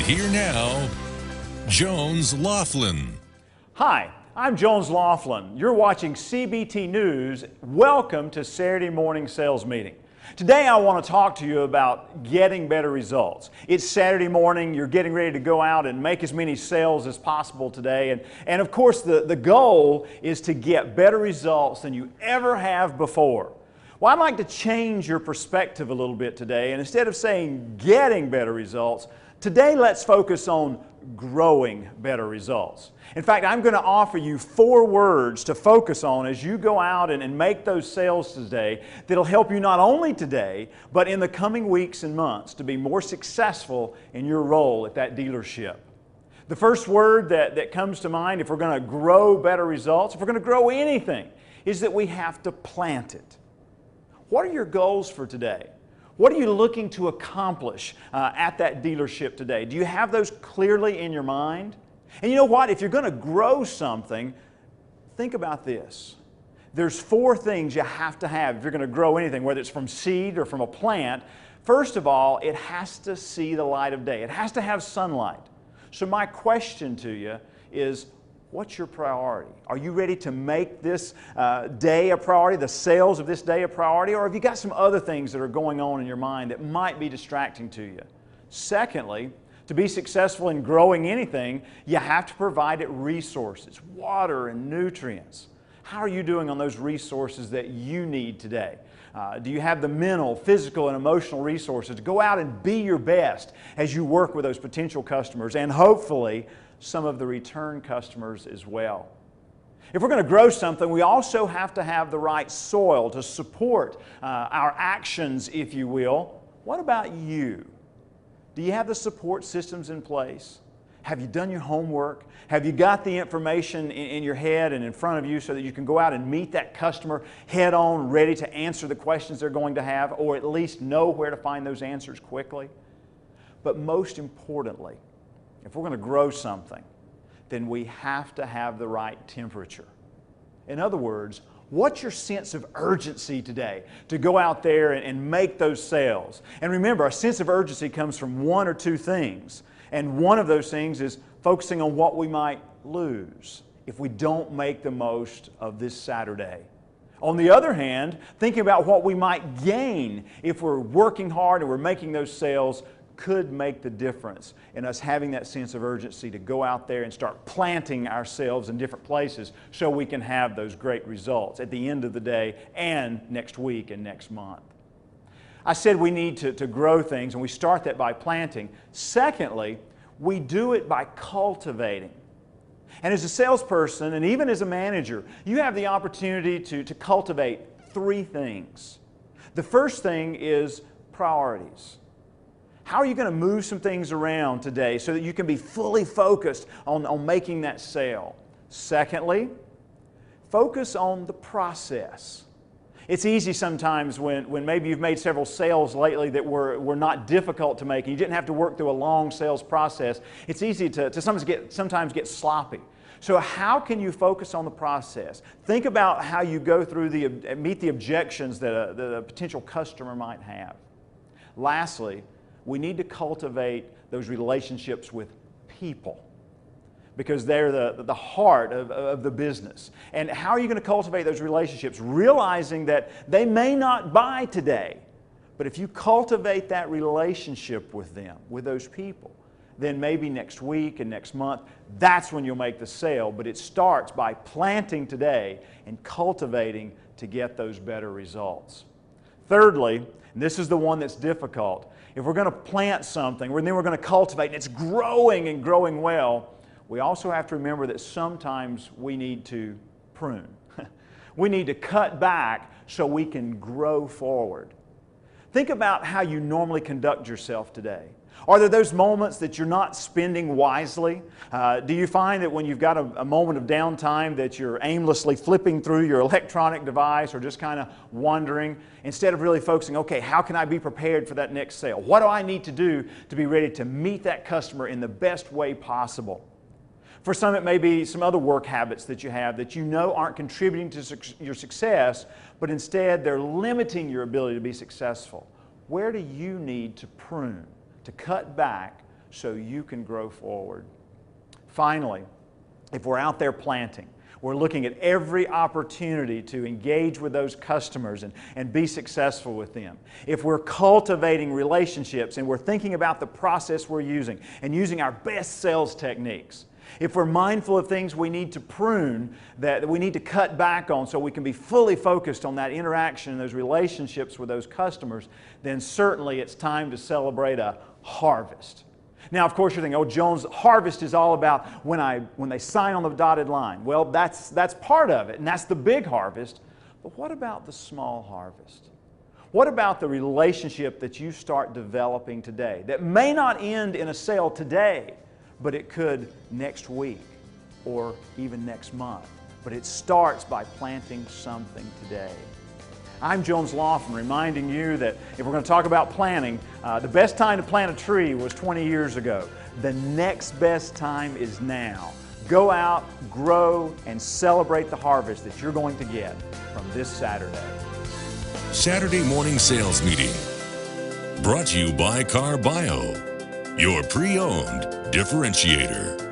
Here now, Jones Loflin. Hi, I'm Jones Loflin. You're watching CBT News. Welcome to Saturday Morning Sales Meeting. Today I want to talk to you about getting better results. It's Saturday morning, you're getting ready to go out and make as many sales as possible today. And of course the goal is to get better results than you ever have before. Well, I'd like to change your perspective a little bit today, and instead of saying getting better results, today let's focus on growing better results. In fact, I'm going to offer you 4 words to focus on as you go out and make those sales today that'll help you not only today, but in the coming weeks and months to be more successful in your role at that dealership. The first word that comes to mind if we're going to grow better results, if we're going to grow anything, is that we have to plant it. What are your goals for today? What are you looking to accomplish at that dealership today? Do you have those clearly in your mind? And you know what? If you're going to grow something, think about this. There's 4 things you have to have if you're going to grow anything, whether it's from seed or from a plant. First of all, it has to see the light of day. It has to have sunlight. So my question to you is, what's your priority? Are you ready to make this day a priority, the sales of this day a priority, or have you got some other things that are going on in your mind that might be distracting to you? Secondly, to be successful in growing anything, you have to provide it resources, water and nutrients. How are you doing on those resources that you need today? Do you have the mental, physical, and emotional resources to go out and be your best as you work with those potential customers and hopefully some of the return customers as well? If we're going to grow something, we also have to have the right soil to support our actions, if you will. What about you? Do you have the support systems in place? Have you done your homework? Have you got the information in your head and in front of you so that you can go out and meet that customer head on, ready to answer the questions they're going to have, or at least know where to find those answers quickly? But most importantly, if we're going to grow something, then we have to have the right temperature. In other words, what's your sense of urgency today to go out there and make those sales? And remember, a sense of urgency comes from 1 or 2 things. And one of those things is focusing on what we might lose if we don't make the most of this Saturday. On the other hand, thinking about what we might gain if we're working hard and we're making those sales could make the difference in us having that sense of urgency to go out there and start planting ourselves in different places so we can have those great results at the end of the day and next week and next month. I said we need to grow things, and we start that by planting. Secondly, we do it by cultivating. And as a salesperson and even as a manager, you have the opportunity to cultivate 3 things. The first thing is priorities. How are you going to move some things around today so that you can be fully focused on making that sale? Secondly, focus on the process. It's easy sometimes when maybe you've made several sales lately that were not difficult to make and you didn't have to work through a long sales process. It's easy to sometimes get sloppy. So how can you focus on the process? Think about how you go through meet the objections that a potential customer might have. Lastly, we need to cultivate those relationships with people because they're the heart of the business. And how are you going to cultivate those relationships? Realizing that they may not buy today, but if you cultivate that relationship with them, with those people, then maybe next week and next month, that's when you'll make the sale. But it starts by planting today and cultivating to get those better results. Thirdly, and this is the one that's difficult, if we're going to plant something, and then we're going to cultivate, and it's growing and growing well, we also have to remember that sometimes we need to prune. We need to cut back so we can grow forward. Think about how you normally conduct yourself today. Are there those moments that you're not spending wisely? Do you find that when you've got a moment of downtime that you're aimlessly flipping through your electronic device or just kind of wondering instead of really focusing, okay, how can I be prepared for that next sale? What do I need to do to be ready to meet that customer in the best way possible? For some, it may be some other work habits that you have that you know aren't contributing to your success, but instead they're limiting your ability to be successful. Where do you need to prune, to cut back so you can grow forward. Finally, if we're out there planting, we're looking at every opportunity to engage with those customers and be successful with them. If we're cultivating relationships and we're thinking about the process we're using and using our best sales techniques. If we're mindful of things we need to prune, that we need to cut back on so we can be fully focused on that interaction and those relationships with those customers, then certainly it's time to celebrate a harvest. Now, of course, you're thinking, oh, Jones, harvest is all about when they sign on the dotted line. Well, that's part of it, and that's the big harvest. But what about the small harvest? What about the relationship that you start developing today that may not end in a sale today, but it could next week or even next month? But it starts by planting something today. I'm Jones Loflin, reminding you that if we're going to talk about planting, the best time to plant a tree was 20 years ago. The next best time is now. Go out, grow, and celebrate the harvest that you're going to get from this Saturday. Saturday Morning Sales Meeting. Brought to you by Car Bio, your pre-owned differentiator.